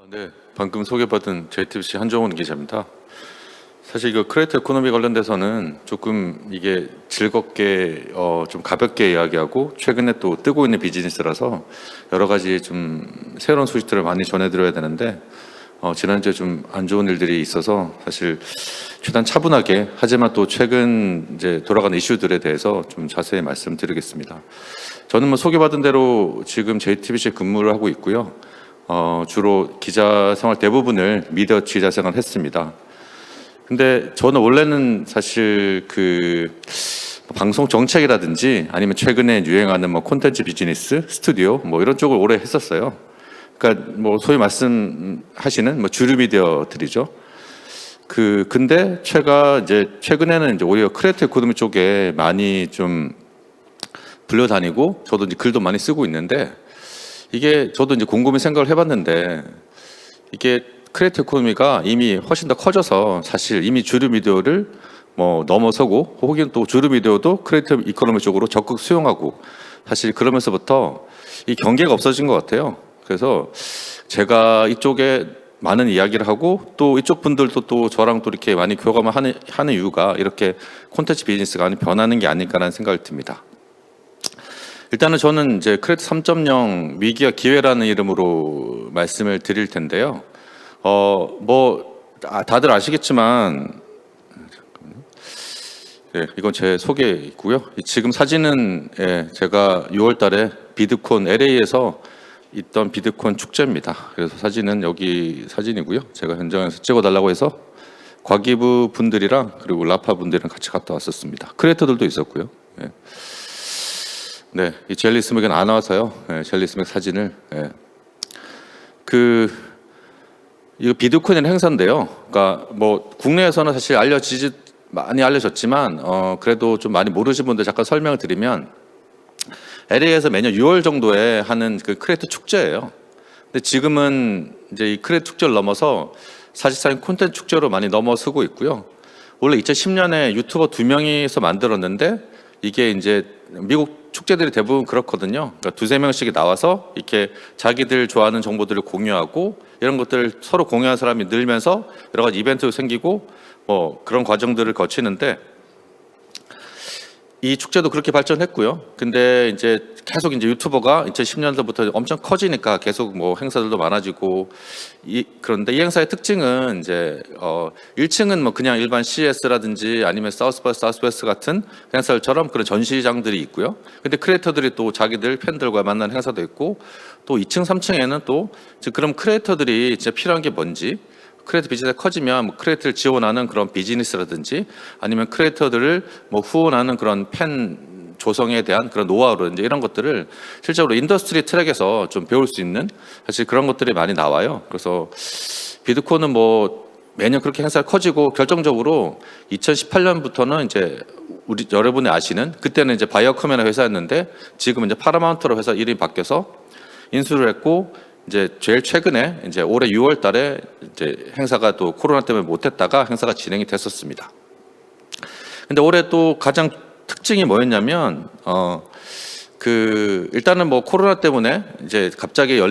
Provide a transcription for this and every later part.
네, 방금 소개받은 JTBC 한정훈 기자입니다. 사실 이거 크리에이터 에코노미 관련돼서는 조금 이게 즐겁게 좀 가볍게 이야기하고 최근에 또 뜨고 있는 비즈니스라서 여러 가지 좀 새로운 소식들을 많이 전해드려야 되는데 지난주에 좀 안 좋은 일들이 있어서 사실 최대한 차분하게 하지만 또 최근 이제 돌아가는 이슈들에 대해서 좀 자세히 말씀드리겠습니다. 저는 뭐 소개받은 대로 지금 JTBC에 근무를 하고 있고요. 주로 기자 생활 대부분을 미디어 기자 생활을 했습니다. 근데 저는 원래는 사실 그 방송 정책이라든지 아니면 최근에 유행하는 뭐 콘텐츠 비즈니스, 스튜디오 뭐 이런 쪽을 오래 했었어요. 그러니까 뭐 소위 말씀하시는 뭐 주류 미디어들이죠. 근데 최근에는 이제 오히려 크리에이터 에코노미 쪽에 많이 좀 불려다니고 저도 이제 글도 많이 쓰고 있는데 이게 저도 이제 곰곰이 생각을 해봤는데 이게 크리에이터 에코노미가 이미 훨씬 더 커져서 사실 이미 주류 미디어를 뭐 넘어서고 혹은 또 주류 미디어도 크리에이터 이코노미 쪽으로 적극 수용하고 사실 그러면서부터 이 경계가 없어진 것 같아요. 그래서 제가 이쪽에 많은 이야기를 하고 또 이쪽 분들도 또 저랑 또 이렇게 많이 교감을 하는 이유가 이렇게 콘텐츠 비즈니스가 많이 변하는 게 아닐까라는 생각이 듭니다. 일단은 저는 이제 크리에이터 3.0 위기와 기회라는 이름으로 말씀을 드릴 텐데요. 다들 아시겠지만, 네, 이건 제 소개이고요. 지금 사진은 제가 6월달에 비드콘 LA에서 있던 비드콘 축제입니다. 그래서 사진은 여기 사진이고요. 제가 현장에서 찍어달라고 해서 과기부 분들이랑 그리고 라파 분들이랑 같이 갔다 왔었습니다. 크리에이터들도 있었고요. 네, 이 젤리 스맥은 안 나와서요. 젤리 스맥 사진을 이거 비드코인 행사인데요. 그러니까 뭐 국내에서는 사실 많이 알려졌지만 그래도 좀 많이 모르신 분들 잠깐 설명을 드리면 LA에서 매년 6월 정도에 하는 그 크리에이터 축제예요. 근데 지금은 이제 이 크리에이터 축제를 넘어서 사실상 콘텐츠 축제로 많이 넘어서고 있고요. 원래 2010년에 유튜버 2명이서 만들었는데 이게 이제 미국 축제들이 대부분 그렇거든요. 그러니까 2~3명씩이 나와서 이렇게 자기들 좋아하는 정보들을 공유하고 이런 것들을 서로 공유하는 사람이 늘면서 여러 가지 이벤트도 생기고 뭐 그런 과정들을 거치는데 이 축제도 그렇게 발전했고요. 근데 이제 계속 이제 유튜버가 2010년도부터 엄청 커지니까 계속 뭐 행사들도 많아지고 그런데 이 행사의 특징은 이제 1층은 뭐 그냥 일반 CES라든지 아니면 사우스 바이 사우스웨스트 같은 행사들처럼 그런 전시장들이 있고요. 근데 크리에이터들이 또 자기들 팬들과 만나는 행사도 있고 또 2층, 3층에는 또 그럼 크리에이터들이 진짜 필요한 게 뭔지 크리에이터 비즈니스가 커지면 뭐 크리에이터를 지원하는 그런 비즈니스라든지 아니면 크리에이터들을 뭐 후원하는 그런 팬 조성에 대한 그런 노하우라든지 이런 것들을 실제로 인더스트리 트랙에서 좀 배울 수 있는 사실 그런 것들이 많이 나와요. 그래서 비드콘은 뭐 매년 그렇게 행사가 커지고 결정적으로 2018년부터는 이제 우리 여러분이 아시는 그때는 이제 바이오커메나 회사였는데 지금 이제 파라마운트로 회사 이름이 바뀌어서 인수를 했고 이제 제일 최근에 이제 올해 6월 달에 이제 행사가 또 코로나 때문에 못했다가 행사가 진행이 됐었습니다. 근데 올해 또 가장 특징이 뭐였냐면 일단은 뭐 코로나 때문에 이제 갑자기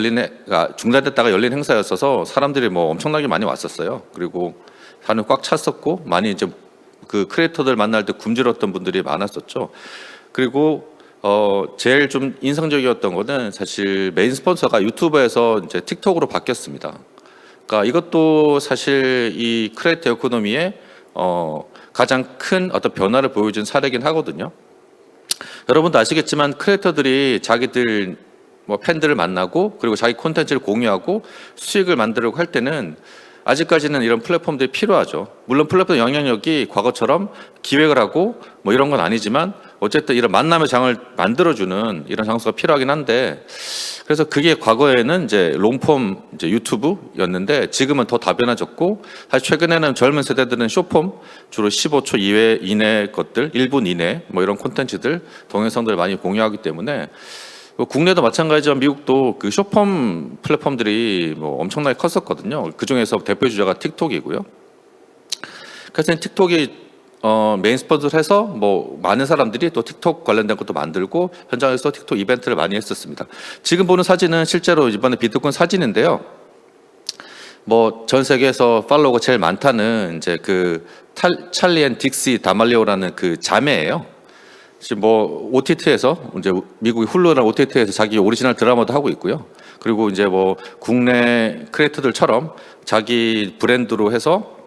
중단됐다가 열린 행사였어서 사람들이 뭐 엄청나게 많이 왔었어요. 그리고 사람이 꽉 찼었고 많이 이제 그 크리에이터들 만날 때 굶주렸던 분들이 많았었죠. 그리고 제일 좀 인상적이었던 거는 사실 메인 스폰서가 유튜브에서 이제 틱톡으로 바뀌었습니다. 그러니까 이것도 사실 이 크리에이터 에코노미의 가장 큰 어떤 변화를 보여준 사례긴 하거든요. 여러분도 아시겠지만 크리에이터들이 자기들 뭐 팬들을 만나고 그리고 자기 콘텐츠를 공유하고 수익을 만들려고 할 때는 아직까지는 이런 플랫폼들이 필요하죠. 물론 플랫폼 영향력이 과거처럼 기획을 하고 뭐 이런 건 아니지만 어쨌든 이런 만남의 장을 만들어주는 이런 장소가 필요하긴 한데 그래서 그게 과거에는 이제 롱폼 이제 유튜브였는데 지금은 더 다변화졌고 사실 최근에는 젊은 세대들은 숏폼 주로 15초 이내 것들 1분 이내 뭐 이런 콘텐츠들 동영상들을 많이 공유하기 때문에 국내도 마찬가지지만 미국도 그 숏폼 플랫폼들이 뭐 엄청나게 컸었거든요. 그 중에서 대표 주자가 틱톡이고요. 그래서 틱톡이 메인 스폰서를 해서 뭐 많은 사람들이 또 틱톡 관련된 것도 만들고 현장에서 틱톡 이벤트를 많이 했었습니다. 지금 보는 사진은 실제로 이번에 비트코인 사진인데요. 뭐 전 세계에서 팔로워가 제일 많다는 이제 그 찰리 앤 딕시 다말리오라는 그 자매예요. 지금 뭐 OTT에서 이제 미국의 훌루나 OTT에서 자기 오리지널 드라마도 하고 있고요. 그리고 이제 뭐 국내 크리에이터들처럼 자기 브랜드로 해서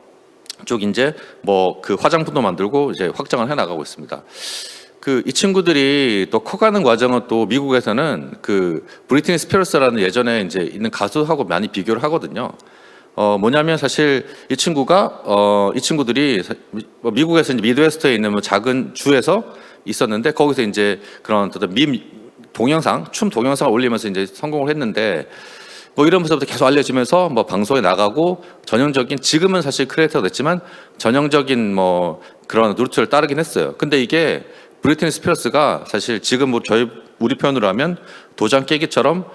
쪽 이제 뭐 그 화장품도 만들고 이제 확장을 해 나가고 있습니다. 그 이 친구들이 또 커가는 과정은 또 미국에서는 그 브리트니 스피어스라는 예전에 이제 있는 가수하고 많이 비교를 하거든요. 뭐냐면 사실 이 친구들이 미국에서 이제 미드웨스트에 있는 뭐 작은 주에서 있었는데 거기서 이제 그런 어떤 동영상, 춤 동영상을 올리면서 이제 성공을 했는데 뭐 이러면서부터 계속 알려지면서 뭐 방송에 나가고 전형적인 지금은 사실 크리에이터가 됐지만 전형적인 뭐 그런 루트를 따르긴 했어요. 근데 이게 브리트니 스피어스가 사실 지금 뭐 우리 표현으로 하면 도장 깨기처럼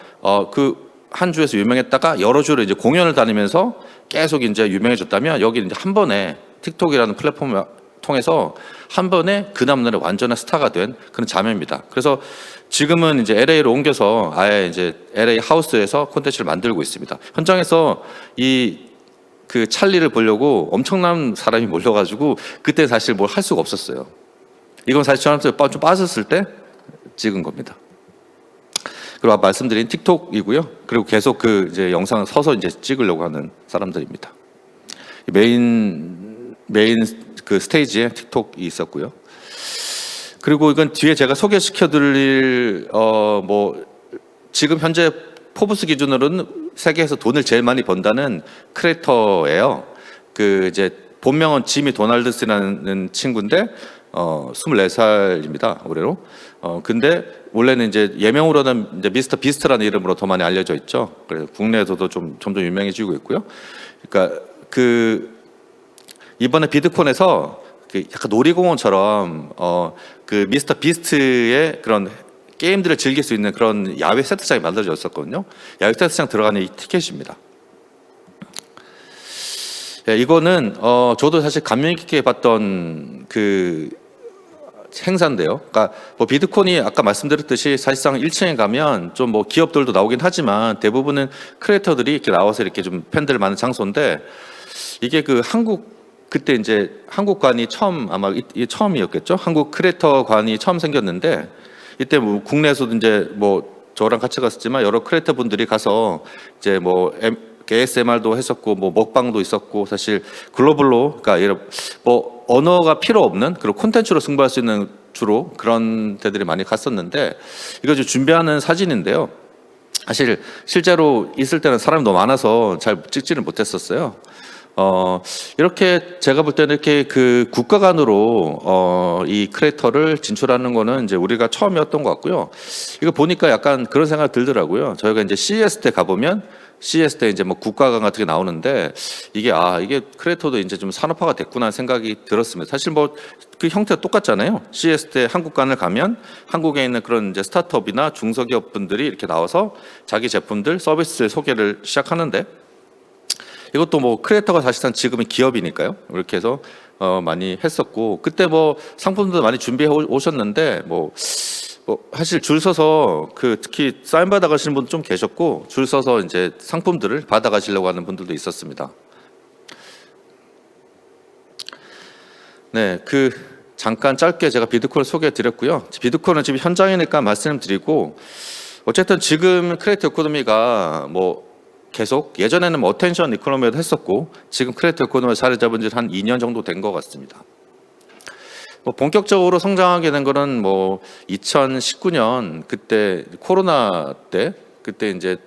그 한 주에서 유명했다가 여러 주를 이제 공연을 다니면서 계속 이제 유명해졌다면 여기 이제 한 번에 틱톡이라는 플랫폼을 통해서 한 번에 그 다음날에 완전한 스타가 된 그런 자매입니다. 그래서 지금은 이제 LA로 옮겨서 아예 이제 LA 하우스에서 콘텐츠를 만들고 있습니다. 현장에서 이 그 찰리를 보려고 엄청난 사람이 몰려가지고 그때 사실 뭘 할 수가 없었어요. 이건 사실 저한테 좀 빠졌을 때 찍은 겁니다. 그리고 아까 말씀드린 틱톡이고요. 그리고 계속 그 이제 영상 서서 이제 찍으려고 하는 사람들입니다. 메인 그 스테이지에 틱톡이 있었고요. 그리고 이건 뒤에 제가 소개시켜드릴 뭐 지금 현재 포브스 기준으로는 세계에서 돈을 제일 많이 번다는 크리에이터예요. 그 이제 본명은 지미 도널드스라는 친구인데 24살입니다. 올해로. 근데 원래는 이제 예명으로는 이제 미스터 비스트라는 이름으로 더 많이 알려져 있죠. 그래서 국내에서도 점점 유명해지고 있고요. 그러니까 그 이번에 비드콘에서 그 약간 놀이공원처럼 그 미스터 비스트의 그런 게임들을 즐길 수 있는 그런 야외 세트장이 만들어졌었거든요. 야외 세트장 들어가는 이 티켓입니다. 예, 이거는 저도 사실 감명 깊게 봤던 그 행사인데요. 그러니까 뭐 비트콘이 아까 말씀드렸듯이 사실상 1층에 가면 좀 뭐 기업들도 나오긴 하지만 대부분은 크리에이터들이 이렇게 나와서 이렇게 좀 팬들 많은 장소인데 이게 그 그때 이제 한국관이 처음 아마 이게 처음이었겠죠. 한국 크리에이터관이 처음 생겼는데 이때 뭐 국내에서도 이제 뭐 저랑 같이 갔었지만 여러 크리에이터 분들이 가서 이제 뭐 ASMR도 했었고 뭐 먹방도 있었고 사실 글로벌로 그러니까 뭐 언어가 필요 없는 그런 콘텐츠로 승부할 수 있는 주로 그런 데들이 많이 갔었는데 이거 좀 준비하는 사진인데요. 사실 실제로 있을 때는 사람이 너무 많아서 잘 찍지를 못했었어요. 이렇게 제가 볼 때는 이렇게 그 국가 간으로 이 크리에이터를 진출하는 거는 이제 우리가 처음이었던 것 같고요. 이거 보니까 약간 그런 생각 들더라고요. 저희가 이제 CES 때 가보면 CES 때 이제 뭐 국가관 같은 게 나오는데 이게 이게 크리에이터도 이제 좀 산업화가 됐구나 하는 생각이 들었습니다. 사실 뭐 그 형태가 똑같잖아요. CES 때 한국관을 가면 한국에 있는 그런 이제 스타트업이나 중소기업 분들이 이렇게 나와서 자기 제품들 서비스 소개를 시작하는데 이것도 뭐 크리에이터가 사실상 지금은 기업이니까요. 이렇게 해서 많이 했었고 그때 뭐 상품도 많이 준비해 오셨는데 뭐 사실 줄 서서 그 특히 사인 받아 가시는 분도 좀 계셨고 줄 서서 이제 상품들을 받아 가시려고 하는 분들도 있었습니다. 네, 그 잠깐 짧게 제가 비트콘을 소개해 드렸고요. 비트콘은 지금 현장이니까 말씀드리고 어쨌든 지금 크리에이터 이코노미가 뭐 계속 예전에는 뭐 어텐션 이코노미도 했었고 지금 크리에이터 이코노미가 자리 잡은 지 한 2년 정도 된 것 같습니다. 뭐 본격적으로 성장하게 된 거는 뭐 2019년 그때 코로나 때 그때 이제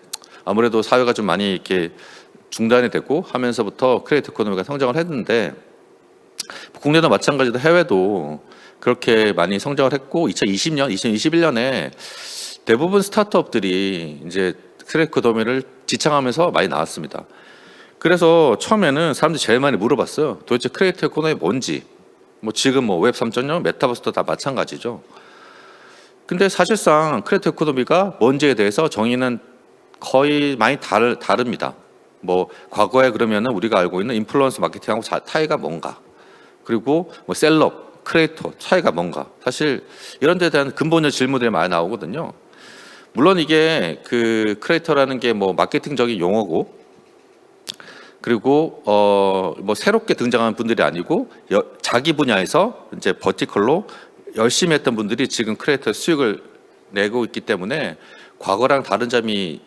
아무래도 사회가 좀 많이 이렇게 중단이 되고 하면서부터 크리에이터 이코노미가 성장을 했는데 국내도 마찬가지로 해외도 그렇게 많이 성장을 했고 2021년에 대부분 스타트업들이 이제 크리에이터 이코노미를 지향하면서 많이 나왔습니다. 그래서 처음에는 사람들이 제일 많이 물어봤어요. 도대체 크리에이터 이코노미 뭔지. 뭐 지금 뭐 웹 3.0, 메타버스도 다 마찬가지죠. 근데 사실상 크리에이터 이코노미가 뭔지에 대해서 정의는 거의 많이 다릅니다. 뭐 과거에 그러면은 우리가 알고 있는 인플루언서 마케팅하고 차이가 뭔가, 그리고 뭐 셀럽, 크리에이터 차이가 뭔가, 사실 이런 데에 대한 근본적 질문들이 많이 나오거든요. 물론 이게 그 크리에이터라는 게 뭐 마케팅적인 용어고 그리고 뭐 새롭게 등장한 분들이 아니고 자기 분야에서 이제 버티컬로 열심히 했던 분들이 지금 크리에이터 수익을 내고 있기 때문에 과거랑 다른 점이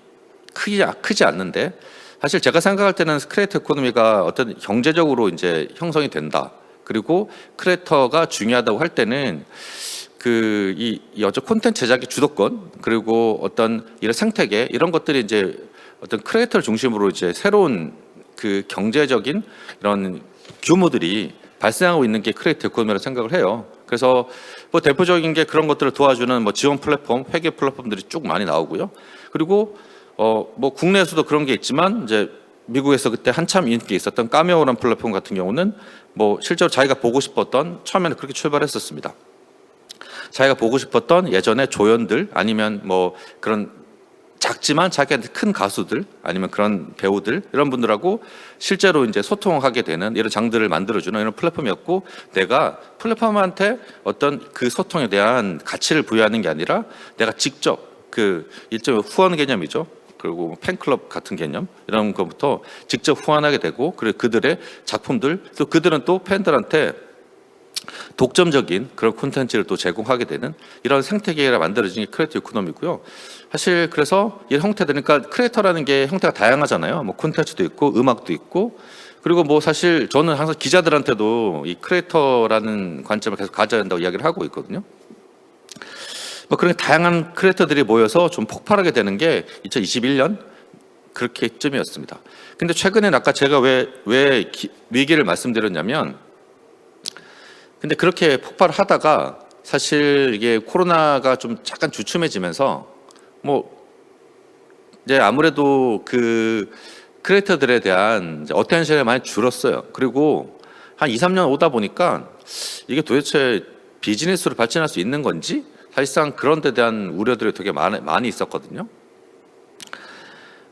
크지 않는데, 사실 제가 생각할 때는 크리에이터 이코노미가 어떤 경제적으로 이제 형성이 된다. 그리고 크리에이터가 중요하다고 할 때는 이 여자 콘텐츠 제작의 주도권, 그리고 어떤 이런 생태계, 이런 것들이 이제 어떤 크리에이터를 중심으로 이제 새로운 그 경제적인 이런 규모들이 발생하고 있는 게 크리에이터 이코노미라고 생각을 해요. 그래서 뭐 대표적인 게 그런 것들을 도와주는 뭐 지원 플랫폼, 회계 플랫폼들이 쭉 많이 나오고요. 그리고 뭐 국내에서도 그런 게 있지만 이제 미국에서 그때 한참 인기 있었던 까메오라는 플랫폼 같은 경우는 뭐 실제로 자기가 보고 싶었던, 처음에는 그렇게 출발했었습니다. 자기가 보고 싶었던 예전에 조연들, 아니면 뭐 그런 작지만 자기한테 큰 가수들, 아니면 그런 배우들, 이런 분들하고 실제로 이제 소통하게 되는 이런 장들을 만들어주는 이런 플랫폼이었고, 내가 플랫폼한테 어떤 그 소통에 대한 가치를 부여하는 게 아니라 내가 직접 그 일종의 후원 개념이죠. 그리고 팬클럽 같은 개념, 이런 것부터 직접 후원하게 되고, 그리고 그들의 작품들, 또 그들은 또 팬들한테 독점적인 그런 콘텐츠를 또 제공하게 되는 이런 생태계가 만들어진 게 크리에이터 이코노미고요. 사실 그래서 이 형태들, 그러니까 크리에이터라는 게 형태가 다양하잖아요. 뭐 콘텐츠도 있고 음악도 있고, 그리고 뭐 사실 저는 항상 기자들한테도 이 크리에이터라는 관점을 계속 가져야 한다고 이야기를 하고 있거든요. 뭐 그런 다양한 크리에이터들이 모여서 좀 폭발하게 되는 게 2021년 그렇게쯤이었습니다. 근데 최근에 아까 제가 왜 위기를 말씀드렸냐면, 근데 그렇게 폭발하다가 사실 이게 코로나가 좀 잠깐 주춤해지면서 뭐 이제 아무래도 그 크리에이터들에 대한 어텐션이 많이 줄었어요. 그리고 한 2, 3년 오다 보니까 이게 도대체 비즈니스로 발전할 수 있는 건지, 사실상 그런 데 대한 우려들이 되게 많이 있었거든요.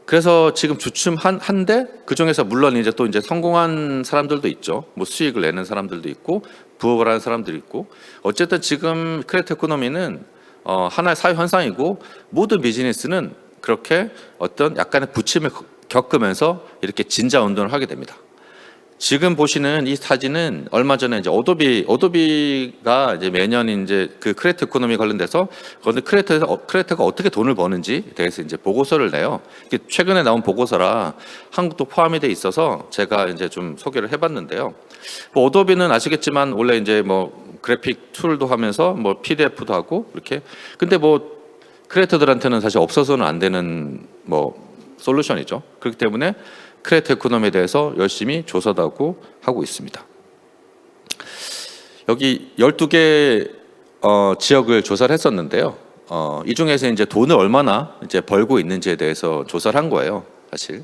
그래서 지금 주춤한데, 그 중에서 물론 이제 또 이제 성공한 사람들도 있죠. 뭐 수익을 내는 사람들도 있고 부업을 하는 사람들이 있고, 어쨌든 지금 크리에이터 이코노미는 하나의 사회 현상이고, 모든 비즈니스는 그렇게 어떤 약간의 부침을 겪으면서 이렇게 진자 운동을 하게 됩니다. 지금 보시는 이 사진은 얼마 전에 이제 어도비가 이제 매년 이제 그 크리에이터 이코노미 관련돼서, 그런데 크리에이터가 어떻게 돈을 버는지 대해서 이제 보고서를 내요. 최근에 나온 보고서라 한국도 포함이 돼 있어서 제가 이제 좀 소개를 해봤는데요. 뭐 어도비는 아시겠지만 원래 이제 뭐 그래픽 툴도 하면서 뭐 PDF도 하고 이렇게. 근데 뭐 크리에이터들한테는 사실 없어서는 안 되는 뭐 솔루션이죠. 그렇기 때문에 크리에이터 이코노미에 대해서 열심히 조사도 하고 있습니다. 여기 12개 지역을 조사를 했었는데요. 이 중에서 이제 돈을 얼마나 이제 벌고 있는지에 대해서 조사를 한 거예요, 사실.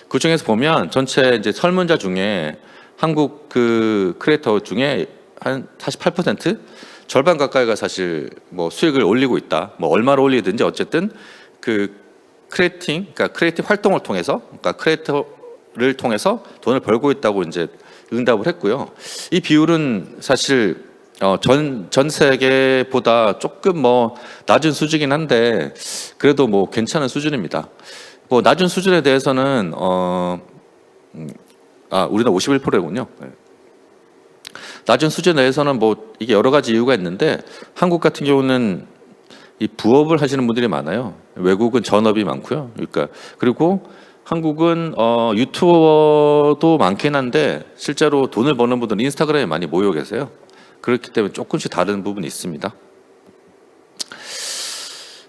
그 중에서 보면 전체 이제 설문자 중에 한국 그 크리에이터 중에 한 48%, 절반 가까이가 사실 뭐 수익을 올리고 있다. 뭐 얼마를 올리든지 어쨌든 그 그러니까 크리에이티브 활동을 통해서, 그러니까 크리에이터를 통해서 돈을 벌고 있다고 이제 응답을 했고요. 이 비율은 사실 전 세계보다 조금 뭐 낮은 수준이긴 한데, 그래도 뭐 괜찮은 수준입니다. 뭐 낮은 수준에 대해서는 우리나라 51%군요. 낮은 수준에 대해서는 뭐 이게 여러 가지 이유가 있는데, 한국 같은 경우는 이 부업을 하시는 분들이 많아요. 외국은 전업이 많고요. 그러니까 그리고 한국은 유튜버도 많긴 한데, 실제로 돈을 버는 분들은 인스타그램에 많이 모여 계세요. 그렇기 때문에 조금씩 다른 부분이 있습니다.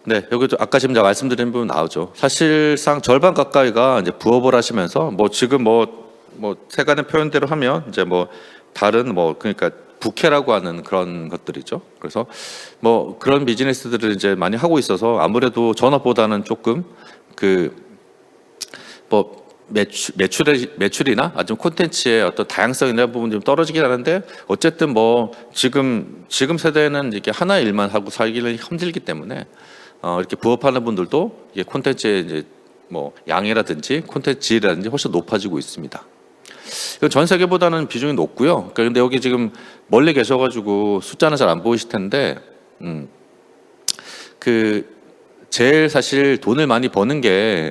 네, 여기도 아까 지금 제가 말씀드린 부분 나오죠. 사실상 절반 가까이가 이제 부업을 하시면서 뭐 지금 뭐 세간의 표현대로 하면 이제 뭐 다른 뭐 그러니까 부캐라고 하는 그런 것들이죠. 그래서 뭐 그런 비즈니스들을 이제 많이 하고 있어서 아무래도 전업보다는 조금 그 뭐 매출이나 아주 콘텐츠의 어떤 다양성이나 부분 좀 떨어지긴 하는데, 어쨌든 뭐 지금 세대는 이게 하나의 일만 하고 살기는 힘들기 때문에 이렇게 부업하는 분들도 이게 콘텐츠의 이제 뭐 양이라든지 콘텐츠 질이라든지 훨씬 높아지고 있습니다. 이건 전 세계보다는 비중이 높고요. 그런데 여기 지금 멀리 계셔가지고 숫자는 잘 안 보이실 텐데, 그 제일 사실 돈을 많이 버는 게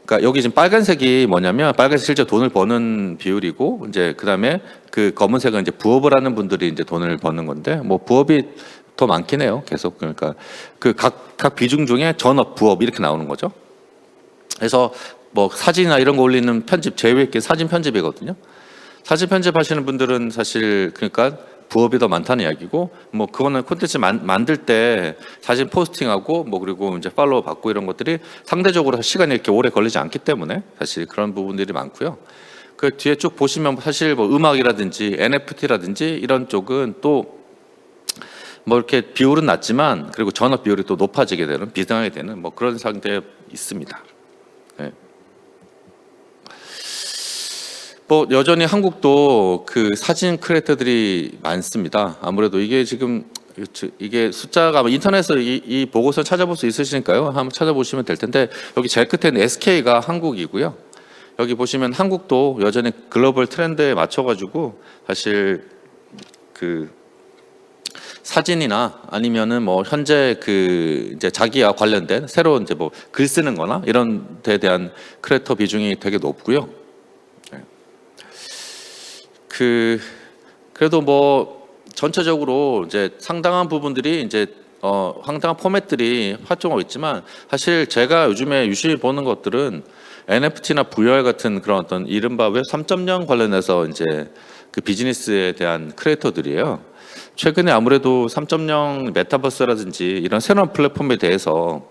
그러니까 여기 지금 빨간색이 뭐냐면 빨간색 실제 돈을 버는 비율이고 이제 그다음에 그 검은색은 이제 부업을 하는 분들이 이제 돈을 버는 건데 뭐 부업이 더 많긴 해요. 계속 그러니까 그 각 비중 중에 전업, 부업 이렇게 나오는 거죠. 그래서 뭐 사진이나 이런 거 올리는 편집 제외 사진 편집이거든요. 사진 편집하시는 분들은 사실 그러니까 부업이 더 많다는 이야기고 뭐 그거는 콘텐츠 만들 때 사진 포스팅하고 뭐 그리고 이제 팔로우 받고 이런 것들이 상대적으로 시간이 이렇게 오래 걸리지 않기 때문에 사실 그런 부분들이 많고요. 그 뒤에 쭉 보시면 사실 뭐 음악이라든지 NFT라든지 이런 쪽은 또 뭐 이렇게 비율은 낮지만 그리고 전업 비율이 또 높아지게 되는 비등하게 되는 뭐 그런 상태에 있습니다. 네. 뭐 여전히 한국도 그 사진 크리에이터들이 많습니다. 아무래도 이게 지금 이게 숫자가 인터넷에서 이 보고서 찾아볼 수 있으시니까요. 한번 찾아보시면 될 텐데 여기 제일 끝에는 SK가 한국이고요. 여기 보시면 한국도 여전히 글로벌 트렌드에 맞춰가지고 사실 그 사진이나 아니면은 뭐 현재 그 이제 자기와 관련된 새로운 이제 뭐 글 쓰는거나 이런 데 대한 크리에이터 비중이 되게 높고요. 그래도 뭐 전체적으로 이제 상당한 부분들이 이제 상당한 포맷들이 활동하고 있지만 사실 제가 요즘에 유심히 보는 것들은 NFT나 VR 같은 그런 어떤 이른바 웹 3.0 관련해서 이제 그 비즈니스에 대한 크리에이터들이에요. 최근에 아무래도 3.0 메타버스라든지 이런 새로운 플랫폼에 대해서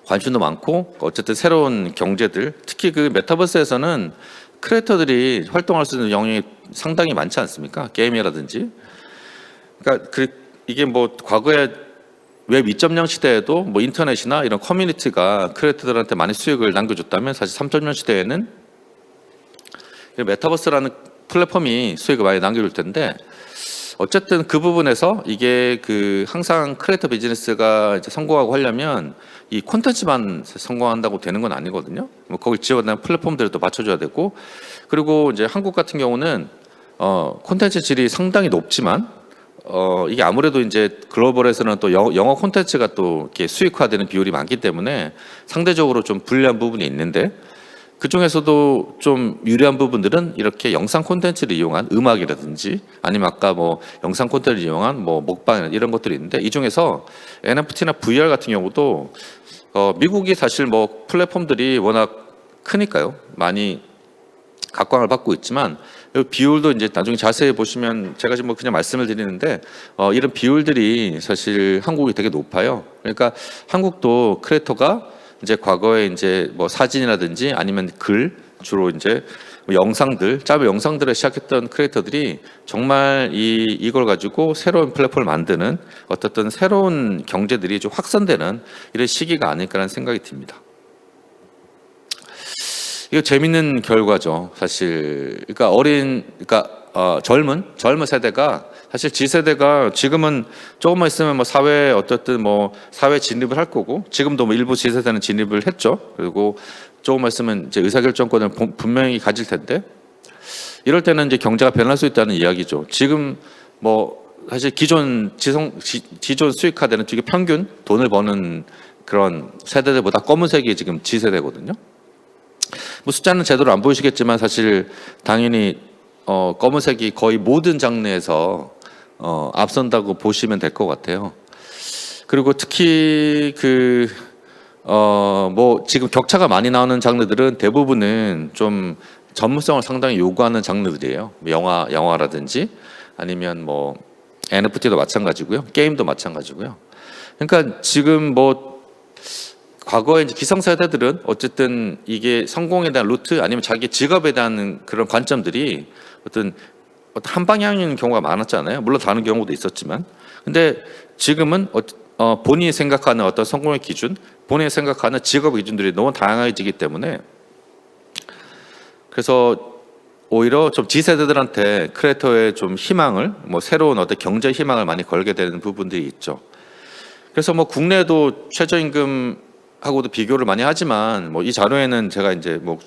관심도 많고 어쨌든 새로운 경제들 특히 그 메타버스에서는 크리에이터들이 활동할 수 있는 영역이 상당히 많지 않습니까? 게임이라든지. 그러니까 이게 뭐 과거에 웹 2.0 시대에도 뭐 인터넷이나 이런 커뮤니티가 크리에이터들한테 많이 수익을 남겨줬다면 사실 3.0 시대에는 메타버스라는 플랫폼이 수익을 많이 남겨줄 텐데 어쨌든 그 부분에서 이게 그 항상 크리에이터 비즈니스가 이제 성공하고 하려면 이 콘텐츠만 성공한다고 되는 건 아니거든요. 뭐 거기 지원하는 플랫폼들도 맞춰줘야 되고 그리고 이제 한국 같은 경우는 콘텐츠 질이 상당히 높지만 이게 아무래도 이제 글로벌에서는 또 영어 콘텐츠가 또 이렇게 수익화되는 비율이 많기 때문에 상대적으로 좀 불리한 부분이 있는데 그 중에서도 좀 유리한 부분들은 이렇게 영상 콘텐츠를 이용한 음악이라든지 아니면 아까 뭐 영상 콘텐츠를 이용한 뭐 먹방 이런 것들이 있는데 이 중에서 NFT나 VR 같은 경우도 미국이 사실 뭐 플랫폼들이 워낙 크니까요 많이 각광을 받고 있지만 비율도 이제 나중에 자세히 보시면 제가 지금 뭐 그냥 말씀을 드리는데 이런 비율들이 사실 한국이 되게 높아요. 그러니까 한국도 크리에이터가 이제 과거에 이제 뭐 사진이라든지 아니면 글 주로 이제 영상들 짧은 영상들을 시작했던 크리에이터들이 정말 이걸 가지고 새로운 플랫폼을 만드는 어떤 새로운 경제들이 좀 확산되는 이런 시기가 아닐까라는 생각이 듭니다. 이거 재밌는 결과죠, 사실. 그러니까 젊은 세대가 사실 G세대가 지금은 조금만 있으면 뭐 사회 어쨌든 뭐 사회 진입을 할 거고 지금도 뭐 일부 G세대는 진입을 했죠. 그리고 조금만 있으면 이제 의사결정권을 분명히 가질 텐데 이럴 때는 이제 경제가 변할 수 있다는 이야기죠. 지금 뭐 사실 기존 수익화되는 되게 평균 돈을 버는 그런 세대들보다 검은색이 지금 G세대거든요. 뭐 숫자는 제대로 안 보이시겠지만 사실 당연히 검은색이 거의 모든 장르에서 앞선다고 보시면 될 것 같아요. 그리고 특히 뭐 지금 격차가 많이 나오는 장르들은 대부분은 좀 전문성을 상당히 요구하는 장르들이에요. 영화라든지 아니면 뭐 NFT도 마찬가지고요, 게임도 마찬가지고요. 그러니까 지금 뭐 과거에 이제 기성세대들은 어쨌든 이게 성공에 대한 루트 아니면 자기 직업에 대한 그런 관점들이 어떤 한 방향인 경우가 많았잖아요. 물론 다른 경우도 있었지만, 근데 지금은 본인이 생각하는 어떤 성공의 기준, 본인이 생각하는 직업 기준들이 너무 다양해지기 때문에 그래서 오히려 좀 G세대들한테 크리에이터의 좀 희망을 뭐 새로운 어떤 경제 희망을 많이 걸게 되는 부분들이 있죠. 그래서 뭐 국내도 최저임금하고도 비교를 많이 하지만 뭐 이 자료에는 제가 이제 뭐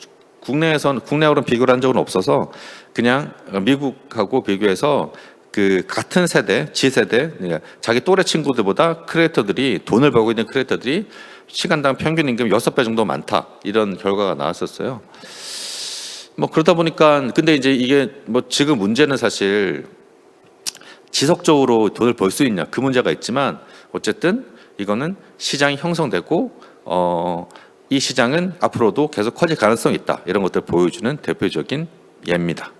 국내하고는 비교를 한 적은 없어서 그냥 미국하고 비교해서 그 같은 세대, G세대, 그러니까 자기 또래 친구들보다 크리에이터들이 돈을 벌고 있는 크리에이터들이 시간당 평균 임금 6배 정도 많다. 이런 결과가 나왔었어요. 뭐 그러다 보니까 근데 이제 이게 뭐 지금 문제는 사실 지속적으로 돈을 벌 수 있냐 그 문제가 있지만 어쨌든 이거는 시장이 형성되고 이 시장은 앞으로도 계속 커질 가능성이 있다. 이런 것들을 보여주는 대표적인 예입니다.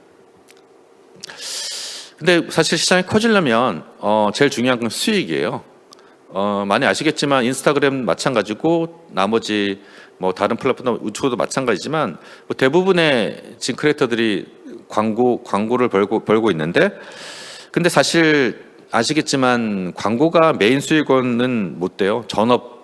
근데 사실 시장이 커지려면 제일 중요한 건 수익이에요. 많이 아시겠지만 인스타그램 마찬가지고 나머지 뭐 다른 플랫폼 우측도 마찬가지지만 뭐 대부분의 지금 크리에이터들이 광고를 벌고 있는데 근데 사실 아시겠지만 광고가 메인 수익원은 못 돼요. 전업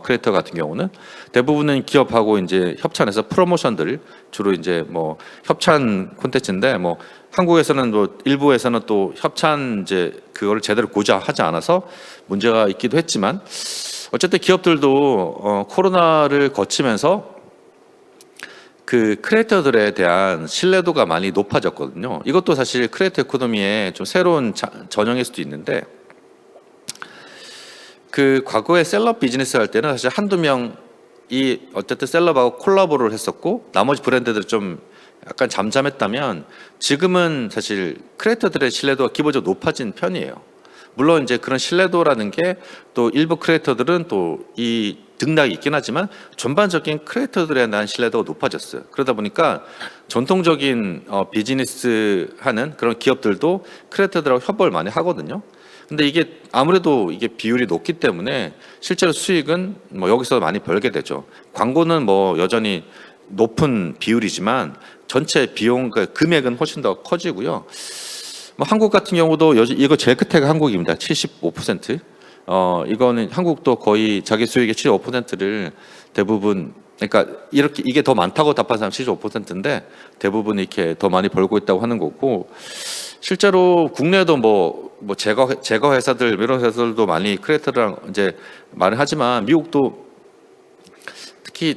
크리에이터 같은 경우는 대부분은 기업하고 이제 협찬해서 프로모션들 주로 이제 뭐 협찬 콘텐츠인데 뭐 한국에서는 뭐 일부에서는 또 협찬 이제 그거를 제대로 고지하지 않아서 문제가 있기도 했지만 어쨌든 기업들도 코로나를 거치면서 그 크리에이터들에 대한 신뢰도가 많이 높아졌거든요. 이것도 사실 크리에이터 에코노미의 좀 새로운 전형일 수도 있는데 그 과거에 셀럽 비즈니스 할 때는 사실 한두 명이 어쨌든 셀럽하고 콜라보를 했었고 나머지 브랜드들 좀 약간 잠잠했다면 지금은 사실 크리에이터들의 신뢰도가 기본적으로 높아진 편이에요. 물론 이제 그런 신뢰도라는 게 또 일부 크리에이터들은 또 이 등락이 있긴 하지만 전반적인 크리에이터들에 대한 신뢰도가 높아졌어요. 그러다 보니까 전통적인 비즈니스 하는 그런 기업들도 크리에이터들하고 협업을 많이 하거든요. 근데 이게 아무래도 이게 비율이 높기 때문에 실제로 수익은 뭐 여기서 많이 벌게 되죠. 광고는 뭐 여전히 높은 비율이지만 전체 비용 금액은 훨씬 더 커지고요. 뭐 한국 같은 경우도 이거 제일 끝에가 한국입니다. 75%. 이거는 한국도 거의 자기 수익의 75%를 대부분 그러니까 이렇게 이게 더 많다고 답한 사람 75%인데 대부분 이렇게 더 많이 벌고 있다고 하는 거고 실제로 국내에도 뭐 제거 회사들 이런 회사들도 많이 크리에이터랑 이제 말을 하지만 미국도 특히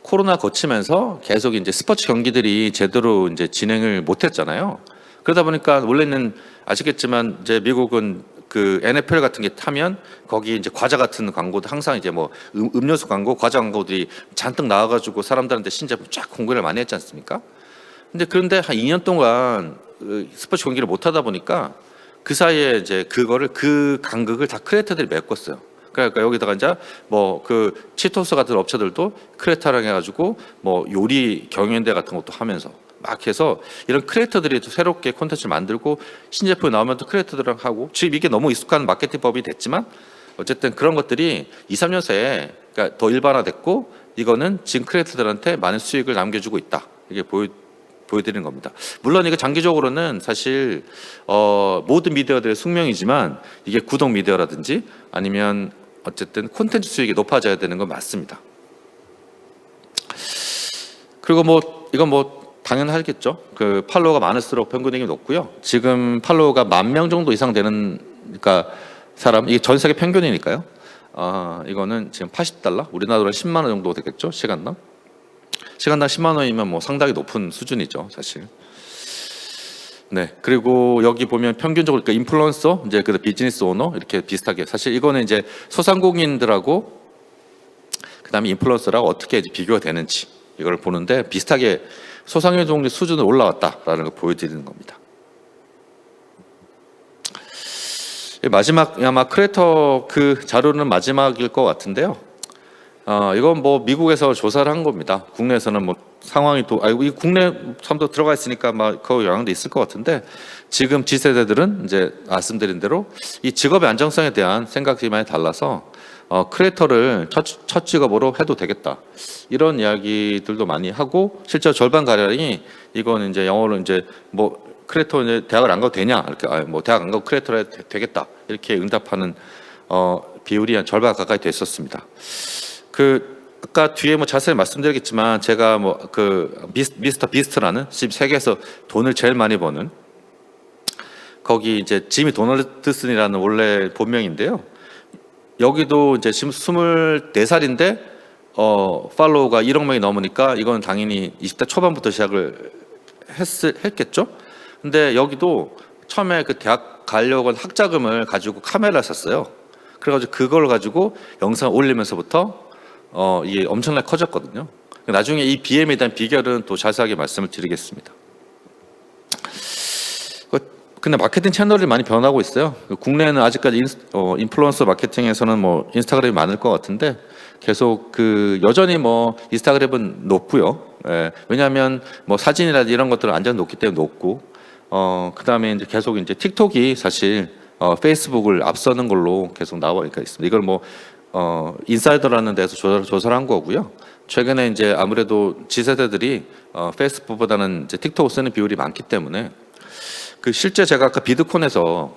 코로나 거치면서 계속 이제 스포츠 경기들이 제대로 이제 진행을 못했잖아요. 그러다 보니까 원래는 아시겠지만 이제 미국은 그 NFL 같은 게 타면 거기 이제 과자 같은 광고도 항상 이제 뭐 음료수 광고, 과자 광고들이 잔뜩 나와가지고 사람들한테 신제품 쫙 공개를 많이 했지 않습니까? 그런데 한 2년 동안 스포츠 경기를 못 하다 보니까 그 사이에 이제 그거를 그 간극을 다 크리에이터들이 메꿨어요. 그러니까 여기다가 이제 뭐 그 치토스 같은 업체들도 크리에이터랑 해가지고 뭐 요리 경연대 같은 것도 하면서 막 해서 이런 크리에이터들이 또 새롭게 콘텐츠를 만들고 신제품이 나오면 또 크리에이터들랑 하고 지금 이게 너무 익숙한 마케팅법이 됐지만 어쨌든 그런 것들이 2, 3년 새에 그러니까 더 일반화됐고 이거는 지금 크리에이터들한테 많은 수익을 남겨주고 있다. 이게 보여드리는 겁니다. 물론 이거 장기적으로는 사실 모든 미디어들의 숙명이지만 이게 구독 미디어라든지 아니면 어쨌든 콘텐츠 수익이 높아져야 되는 건 맞습니다. 그리고 뭐 이건 뭐 당연하겠죠. 그 팔로워가 많을수록 평균임이 높고요. 지금 팔로워가 10,000명 정도 이상 되는 그러니까 사람 이게 전 세계 평균이니까요. 이거는 지금 $80 우리나라로 10만 원 정도 되겠죠. 시간당 10만 원이면 뭐 상당히 높은 수준이죠, 사실. 네, 그리고 여기 보면 평균적으로 그러니까 인플루언서, 이제 그 비즈니스 오너 이렇게 비슷하게 사실 이거는 이제 소상공인들하고 그다음에 인플루언서라고 어떻게 이제 비교가 되는지 이걸 보는데 비슷하게 소상공인 수준으로 올라왔다라는 걸 보여드리는 겁니다. 마지막 아마 크리에이터 그 자료는 마지막일 것 같은데요. 이건 뭐 미국에서 조사를 한 겁니다. 국내에서는 뭐 상황이 또 이 국내 사람도 들어가 있으니까 막 그 영향도 있을 것 같은데 지금 G세대들은 이제 말씀드린 대로 이 직업의 안정성에 대한 생각이 많이 달라서 크리에이터를 첫 직업으로 해도 되겠다 이런 이야기들도 많이 하고 실제로 절반 가량이 이거는 이제 영어로 이제 뭐 크리에이터 이제 대학을 안 가도 되냐 이렇게 뭐 대학 안 가도 크리에이터를 해도 되겠다 이렇게 응답하는 비율이 한 절반 가까이 됐었습니다. 그 아까 뒤에 뭐 자세히 말씀드리겠지만 제가 뭐 그 미스터 비스트라는 세계에서 돈을 제일 많이 버는 거기 이제 지미 도널드슨이라는 원래 본명인데요. 여기도 이제 지금 24살인데 팔로워가 1억 명이 넘으니까 이건 당연히 20대 초반부터 시작을 했겠죠. 근데 여기도 처음에 그 대학 가려고 한 학자금을 가지고 카메라를 샀어요. 그래가지고 그걸 가지고 영상 올리면서부터 이게 엄청나게 커졌거든요. 나중에 이 BM에 대한 비결은 또 자세하게 말씀을 드리겠습니다. 근데 마케팅 채널이 많이 변하고 있어요. 국내에는 아직까지 인플루언서 마케팅에서는 뭐 인스타그램이 많을 것 같은데 계속 그 여전히 뭐 인스타그램은 높고요. 예, 왜냐하면 뭐 사진이라든지 이런 것들은 안전 높기 때문에 높고 그다음에 이제 계속 이제 틱톡이 사실 페이스북을 앞서는 걸로 계속 나와 있습니다. 이걸 뭐 인사이더라는 데서 조사를 한 거고요. 최근에 이제 아무래도 지세대들이 페이스북보다는 이제 틱톡을 쓰는 비율이 많기 때문에 그 실제 제가 아까 비드콘에서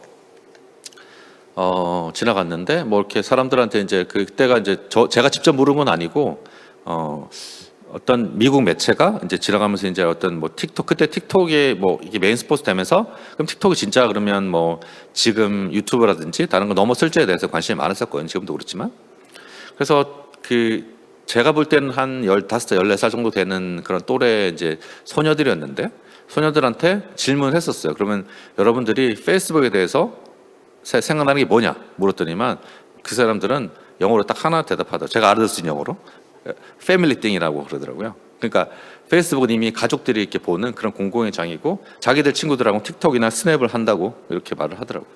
지나갔는데 뭐 이렇게 사람들한테 이제 그때가 이제 제가 직접 물은 건 아니고 어떤 미국 매체가 이제 지나가면서 이제 어떤 뭐 틱톡 그때 틱톡이 뭐 이게 메인 스포츠 되면서 그럼 틱톡이 진짜 그러면 뭐 지금 유튜브라든지 다른 거 넘어설지에 대해서 관심이 많았었거든요. 지금도 그렇지만 그래서 그 제가 볼 때는 한 15살, 14살 정도 되는 그런 또래 이제 소녀들이었는데 소녀들한테 질문을 했었어요. 그러면 여러분들이 페이스북에 대해서 생각나는 게 뭐냐 물었더니만 그 사람들은 영어로 딱 하나 대답하더라고요. 제가 알아들 수 있는 영어로 패밀리 띵이라고 그러더라고요. 그러니까 페이스북은 이미 가족들이 이렇게 보는 그런 공공의 장이고 자기들 친구들하고 틱톡이나 스냅을 한다고 이렇게 말을 하더라고요.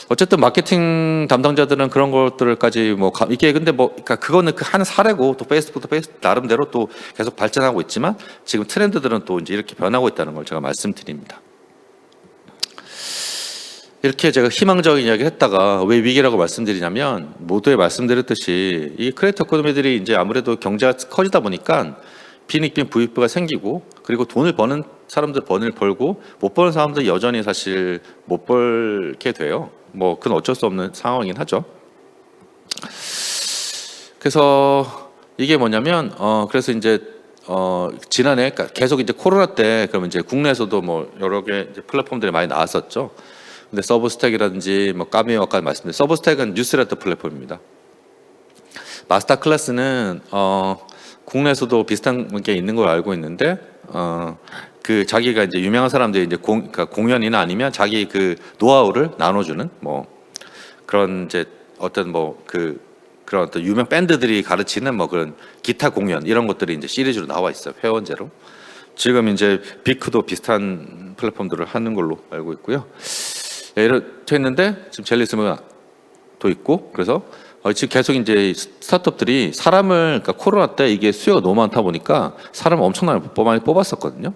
어쨌든 마케팅 담당자들은 그런 것들까지 뭐 이게 근데 뭐 그러니까 그거는 그 한 사례고 또 페이스북도 나름대로 또 계속 발전하고 있지만 지금 트렌드들은 또 이제 이렇게 변하고 있다는 걸 제가 말씀드립니다. 이렇게 제가 희망적인 이야기를 했다가 왜 위기라고 말씀드리냐면 모두에 말씀드렸듯이 이 크리에이터 이코노미들이 이제 아무래도 경제가 커지다 보니까 빈익빈 부익부가 생기고 그리고 돈을 버는 사람들 돈을 벌고 못 버는 사람들 여전히 사실 못 벌게 돼요. 뭐 그건 어쩔 수 없는 상황이긴 하죠. 그래서 이게 뭐냐면 그래서 이제 지난해 그러니까 계속 이제 코로나 때 그러면 이제 국내에서도 뭐 여러 개 이제 플랫폼들이 많이 나왔었죠. 근데 서브스택이라든지 뭐 카미오 아까 말씀드린 서브스택은 뉴스레터 플랫폼입니다. 마스터 클래스는 국내에서도 비슷한 게 있는 걸 알고 있는데 그 자기가 이제 유명한 사람들이 이제 그러니까 공연이나 아니면 자기 그 노하우를 나눠주는 뭐 그런 이제 어떤 뭐 그런 어떤 유명 밴드들이 가르치는 뭐 그런 기타 공연 이런 것들이 이제 시리즈로 나와 있어요. 회원제로. 지금 이제 비크도 비슷한 플랫폼들을 하는 걸로 알고 있고요. 이렇게 했는데 지금 젤리스도 있고 그래서 지금 계속 이제 스타트업들이 사람을 그러니까 코로나 때 이게 수요가 너무 많다 보니까 사람을 엄청나게 많이 뽑았었거든요.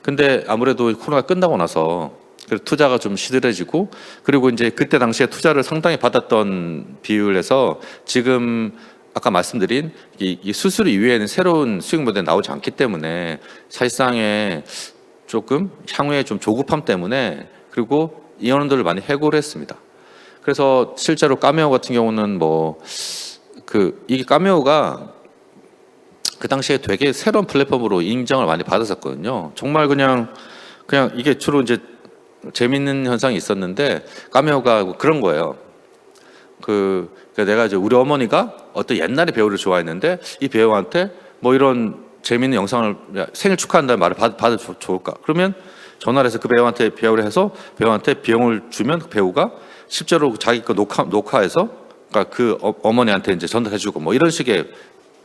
근데 아무래도 코로나가 끝나고 나서 투자가 좀 시들해지고 그리고 이제 그때 당시에 투자를 상당히 받았던 비율에서 지금 아까 말씀드린 이 수술 이후에는 새로운 수익 모델이 나오지 않기 때문에 사실상의 조금 향후에 좀 조급함 때문에 그리고 인원들을 많이 해고를 했습니다. 그래서 실제로 카메오 같은 경우는 뭐 이게 카메오가 그 당시에 되게 새로운 플랫폼으로 인정을 많이 받았었거든요. 정말 그냥 이게 주로 이제 재밌는 현상이 있었는데 카메오가 그런 거예요. 내가 이제 우리 어머니가 어떤 옛날의 배우를 좋아했는데 이 배우한테 뭐 이런 재밌는 영상을 생일 축하한다는 말을 받아도 좋을까? 그러면 전화를 해서 그 배우를 해서 배우한테 비용을 주면 그 배우가 실제로 자기 거 녹화해서 그러니까 그 어머니한테 이제 전달해주고 뭐 이런 식의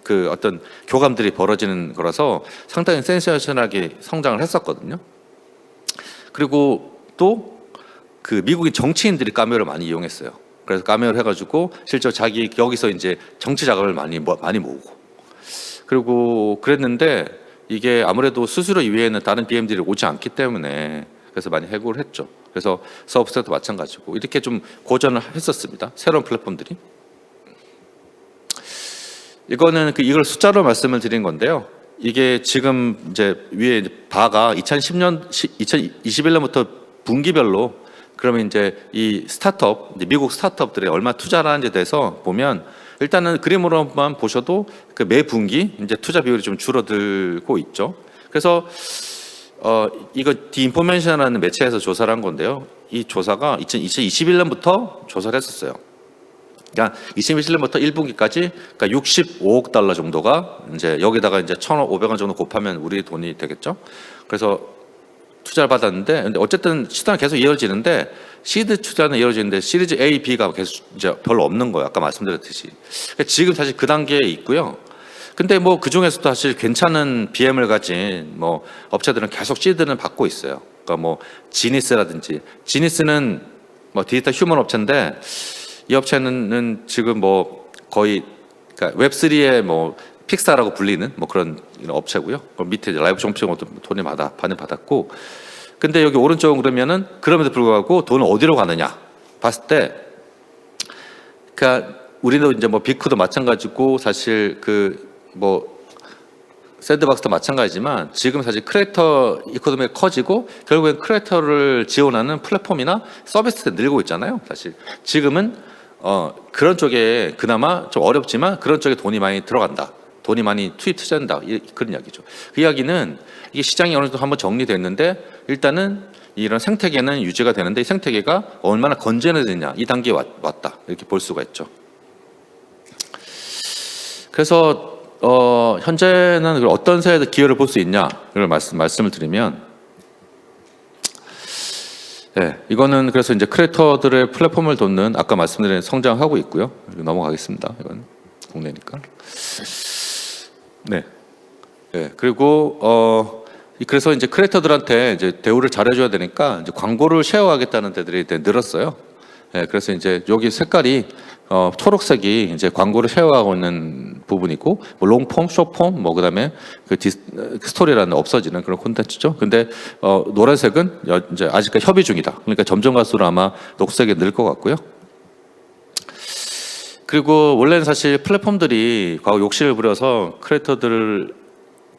그 어떤 교감들이 벌어지는 거라서 상당히 센세이션하게 성장을 했었거든요. 그리고 또 그 미국인 정치인들이 카메오를 많이 이용했어요. 그래서 카메오를 해가지고 실제로 자기 여기서 이제 정치 자금을 많이 모으고 그리고 그랬는데 이게 아무래도 수수료 이외에는 다른 BM들이 오지 않기 때문에 그래서 많이 해고를 했죠. 그래서 서브스택도 마찬가지고 이렇게 좀 고전을 했었습니다. 새로운 플랫폼들이. 이거는 이걸 숫자로 말씀을 드린 건데요. 이게 지금 이제 위에 바가 2021년부터 분기별로 그러면 이제 이 스타트업, 미국 스타트업들이 얼마 투자를 하는지에 대해서 보면 일단은 그림으로만 보셔도 그 매 분기 이제 투자 비율이 좀 줄어들고 있죠. 그래서 이거 디인포메이션이라는 매체에서 조사를 한 건데요. 이 조사가 2021년부터 조사를 했었어요. 그러니까 2021년부터 1분기까지 그러니까 65억 달러 정도가 이제 여기다가 이제 1,500원 정도 곱하면 우리 돈이 되겠죠. 그래서 투자를 받았는데, 근데 어쨌든 시장은 계속 이어지는데 시드 투자는 이어지는데 시리즈 A, B가 계속 이제 별로 없는 거예요. 아까 말씀드렸듯이. 그러니까 지금 사실 그 단계에 있고요. 근데 뭐 그 중에서도 사실 괜찮은 BM을 가진 뭐 업체들은 계속 시드는 받고 있어요. 그러니까 뭐 지니스라든지, 지니스는 뭐 디지털 휴먼 업체인데 이 업체는 지금 뭐 거의 그러니까 웹3의 뭐 픽사라고 불리는 뭐 그런 업체고요. 그 밑에 이제 라이브 쇼핑도 돈이 많이 받았고, 근데 여기 오른쪽은 그러면은 그럼에도 불구하고 돈을 어디로 가느냐 봤을 때, 그러니까 우리도 이제 뭐 비크도 마찬가지고 사실 그 뭐 샌드박스도 마찬가지지만 지금 사실 크리에이터 이코노미가 커지고 결국엔 크리에이터를 지원하는 플랫폼이나 서비스가 늘고 있잖아요. 사실 지금은 그런 쪽에 그나마 좀 어렵지만 그런 쪽에 돈이 많이 들어간다. 돈이 많이 투자된다. 그런 이야기죠. 그 이야기는 이게 시장이 어느 정도 한번 정리됐는데 일단은 이런 생태계는 유지가 되는데 이 생태계가 얼마나 건전해지냐 이 단계에 왔다. 이렇게 볼 수가 있죠. 그래서 현재는 어떤 세대 기회를 볼 수 있냐를 말씀을 드리면, 네, 이거는 그래서 이제 크리에이터들의 플랫폼을 돕는 아까 말씀드린 성장하고 있고요. 넘어가겠습니다. 이건 국내니까. 네. 네. 그리고 그래서 이제 크리에이터들한테 이제 대우를 잘해줘야 되니까 이제 광고를 쉐어하겠다는 데들이 늘었어요. 네. 그래서 이제 여기 색깔이 초록색이 이제 광고를 쉐어하고 있는 부분이고, 뭐 롱폼, 숏폼, 뭐 그다음에 그 스토리라는 없어지는 그런 콘텐츠죠. 근데 노란색은 이제 아직까지 협의 중이다. 그러니까 점점 갈수록 아마 녹색이 늘 것 같고요. 그리고 원래는 사실 플랫폼들이 과거 욕심을 부려서 크리에이터들을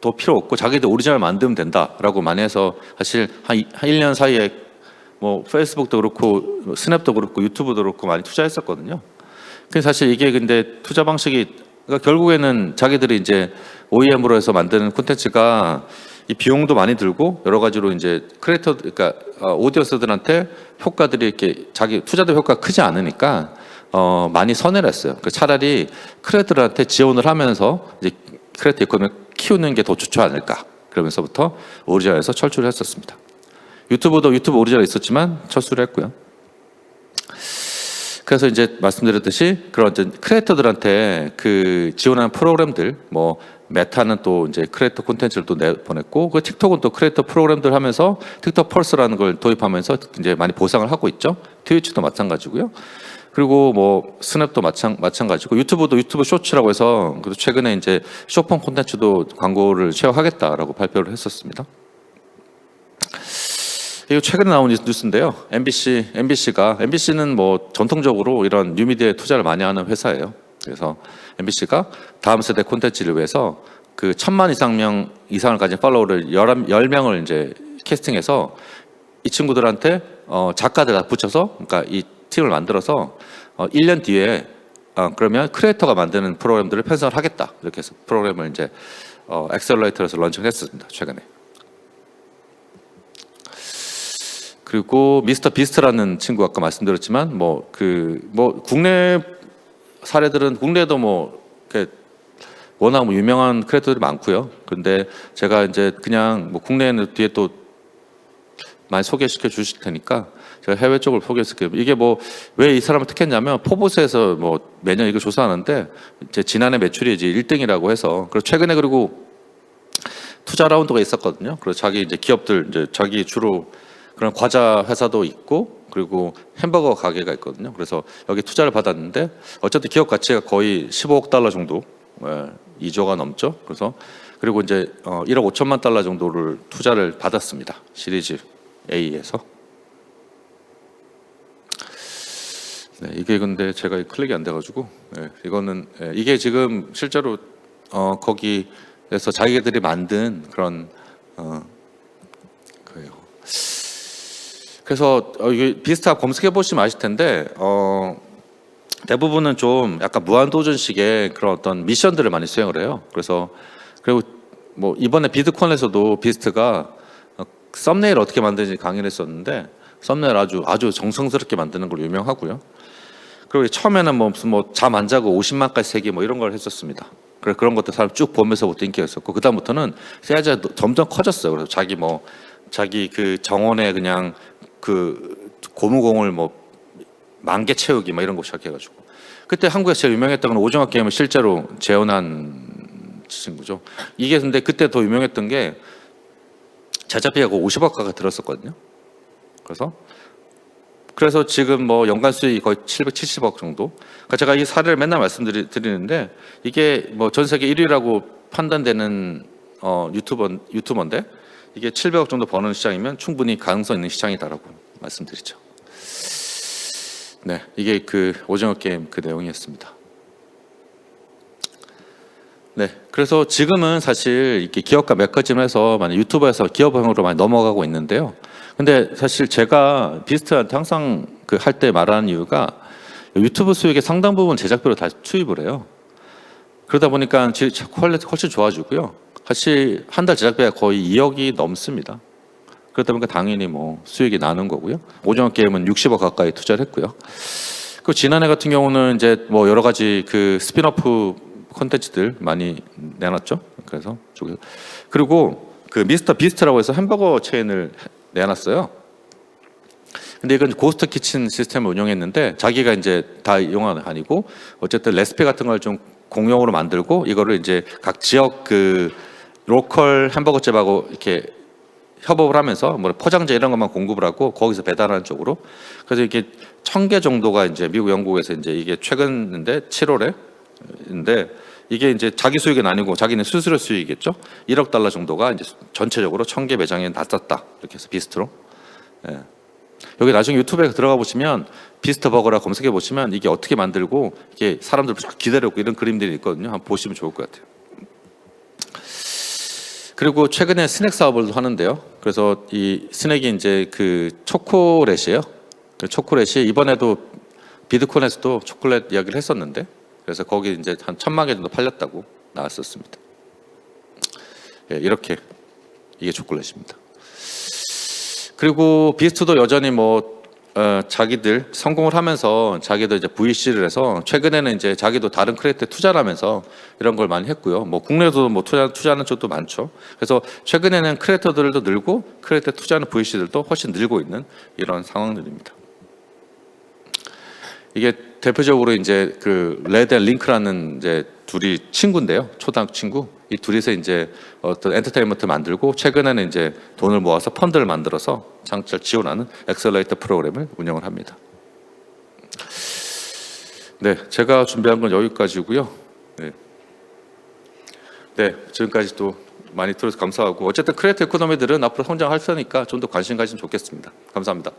더 필요 없고 자기들 오리지널 만들면 된다라고 많이 해서 사실 한 1년 사이에 뭐 페이스북도 그렇고 스냅도 그렇고 유튜브도 그렇고 많이 투자했었거든요. 근데 사실 이게 근데 투자 방식이 그러니까 결국에는 자기들이 이제 OEM으로 해서 만드는 콘텐츠가 이 비용도 많이 들고 여러 가지로 이제 크리에이터 그러니까 오디언스들한테 효과들이 이렇게 자기 투자도 효과가 크지 않으니까 많이 선회를 했어요. 차라리 크리에이터들한테 지원을 하면서 이제 크리에이터 이코노미 키우는 게 더 좋지 않을까. 그러면서부터 오리지널에서 철수를 했었습니다. 유튜브도 유튜브 오리지널 있었지만 철수를 했고요. 그래서 이제 말씀드렸듯이 그런 이제 크리에이터들한테 그 지원하는 프로그램들, 뭐 메타는 또 이제 크리에이터 콘텐츠를 또 내보냈고, 그 틱톡은 또 크리에이터 프로그램들 하면서 틱톡 펄스라는 걸 도입하면서 이제 많이 보상을 하고 있죠. 트위치도 마찬가지고요. 그리고 뭐 스냅도 마찬가지고 유튜브도 유튜브 쇼츠라고 해서 그래도 최근에 이제 쇼폼 콘텐츠도 광고를 쉐어하겠다라고 발표를 했었습니다. 이거 최근에 나온 뉴스인데요. MBC는 뭐 전통적으로 이런 뉴미디어에 투자를 많이 하는 회사예요. 그래서 MBC가 다음 세대 콘텐츠를 위해서 그 1000만 이상을 가진 팔로워를 10명을 이제 캐스팅해서 이 친구들한테 작가들 다 붙여서 그러니까 이 팀을 만들어서 1년 뒤에 그러면 크리에이터가 만드는 프로그램들을 편성을 하겠다. 이렇게 해서 프로그램을 이제 엑셀러레이터에서 런칭을 했습니다. 최근에. 그리고 미스터 비스트라는 친구 아까 말씀드렸지만 뭐 국내 사례들은 국내에도 뭐 워낙 뭐 유명한 크리에이터들이 많고요. 근데 제가 이제 그냥 뭐 국내에는 뒤에 또 많이 소개시켜 주실 테니까 제가 해외 쪽을 소개했을게요. 이게 뭐 왜 이 사람을 택했냐면 포브스에서 뭐 매년 이거 조사하는데 제 지난해 매출이 이제 1등이라고 해서 그리고 최근에 그리고 투자 라운드가 있었거든요. 그래서 자기 이제 기업들 이제 자기 주로 그런 과자 회사도 있고 그리고 햄버거 가게가 있거든요. 그래서 여기 투자를 받았는데 어쨌든 기업 가치가 거의 15억 달러 정도, 2조가 넘죠. 그래서 그리고 이제 1억 5천만 달러 정도를 투자를 받았습니다. 시리즈 A에서. 네, 이게 근데 제가 클릭이 안 돼가지고 이거는 이게 지금 실제로 거기에서 자기들이 만든 그런 거예요. 그래서 이게 비슷하게 검색해 보시면 아실 텐데 대부분은 좀 약간 무한도전식의 그런 어떤 미션들을 많이 수행을 해요. 그래서 그리고 뭐 이번에 비트콘에서도 비스트가 썸네일 어떻게 만드는지 강의를 했었는데 썸네일 아주 정성스럽게 만드는 걸로 유명하고요. 그리고 처음에는 뭐 무슨 뭐 잠 안 자고 50만까지 세기 뭐 이런 걸 했었습니다. 그런 것들 사람 쭉 보면서부터 인기가 있었고 그 다음부터는 세아지가 점점 커졌어요. 그래서 자기 뭐 자기 그 정원에 그냥 그 고무공을 뭐 10,000개 채우기 막 이런 거 시작해가지고 그때 한국에서 제일 유명했던 건 오징어 게임을 실제로 재현한 친구죠. 이게 근데 그때 더 유명했던 게 제작비가 50억가가 들었었거든요. 그래서 지금 뭐 연간 수익이 거의 770억 정도. 그러니까 제가 이 사례를 맨날 말씀드리는데 이게 뭐 전 세계 1위라고 판단되는 유튜버인데 이게 700억 정도 버는 시장이면 충분히 가능성 있는 시장이다라고 말씀드리죠. 네, 이게 그 오징어 게임 그 내용이었습니다. 네, 그래서 지금은 사실 이렇게 기업가 메커즘에서 많이 유튜버에서 기업형으로 많이 넘어가고 있는데요. 근데 사실 제가 비스트한테 항상 그 할 때 말하는 이유가 유튜브 수익의 상당 부분 제작비로 다 투입을 해요. 그러다 보니까 퀄리티 훨씬 좋아지고요. 사실 한 달 제작비가 거의 2억이 넘습니다. 그러다 보니까 당연히 뭐 수익이 나는 거고요. 오징어 게임은 60억 가까이 투자를 했고요. 그 지난해 같은 경우는 이제 뭐 여러 가지 그 스피너프 콘텐츠들 많이 내놨죠. 그래서 그리고 그 미스터 비스트라고 해서 햄버거 체인을 내놨어요. 근데 이건 고스트 키친 시스템을 운영했는데 자기가 이제 다 이용한 건 아니고 어쨌든 레시피 같은 걸 좀 공용으로 만들고 이거를 이제 각 지역 그 로컬 햄버거 집하고 이렇게 협업을 하면서 뭐 포장재 이런 것만 공급을 하고 거기서 배달하는 쪽으로. 그래서 이게 1,000개 정도가 이제 미국 영국에서 이제 이게 최근인데 7월에인데 이게 이제 자기 수익은 아니고 자기는 수수료 수익이겠죠. 1억 달러 정도가 이제 전체적으로 1,000개 매장에 놨었다. 이렇게 해서 비스트로. 예. 여기 나중에 유튜브에 들어가 보시면 비스트 버거라 검색해 보시면 이게 어떻게 만들고 이게 사람들 기다렸고 이런 그림들이 있거든요. 한번 보시면 좋을 것 같아요. 그리고 최근에 스낵 사업을 하는데요. 그래서 이 스낵이 이제 그 초콜릿이에요. 그 초콜릿이 이번에도 비드콘에서도 초콜릿 이야기를 했었는데 그래서 거기 이제 한 1,000만 개 정도 팔렸다고 나왔었습니다. 예, 이렇게 이게 초콜릿입니다. 그리고 비스트도 여전히 뭐 자기들 성공을 하면서 자기도 이제 VC를 해서 최근에는 이제 자기도 다른 크리에이터에 투자를 하면서 이런 걸 많이 했고요. 뭐 국내에도 뭐 투자하는 쪽도 많죠. 그래서 최근에는 크리에이터들도 늘고 크리에이터 투자하는 VC들도 훨씬 늘고 있는 이런 상황들입니다. 이게 대표적으로 이제 그 레드 앤 링크라는 이제 둘이 친구인데요. 초등학교 친구. 이 둘이서 이제 어떤 엔터테인먼트 만들고 최근에는 이제 돈을 모아서 펀드를 만들어서 창출 지원하는 엑셀러레이터 프로그램을 운영을 합니다. 네, 제가 준비한 건 여기까지고요. 네, 지금까지 또 많이 들어서 감사하고 어쨌든 크리에이터 이코노미들은 앞으로 성장할 테니까 좀 더 관심 가지면 좋겠습니다. 감사합니다.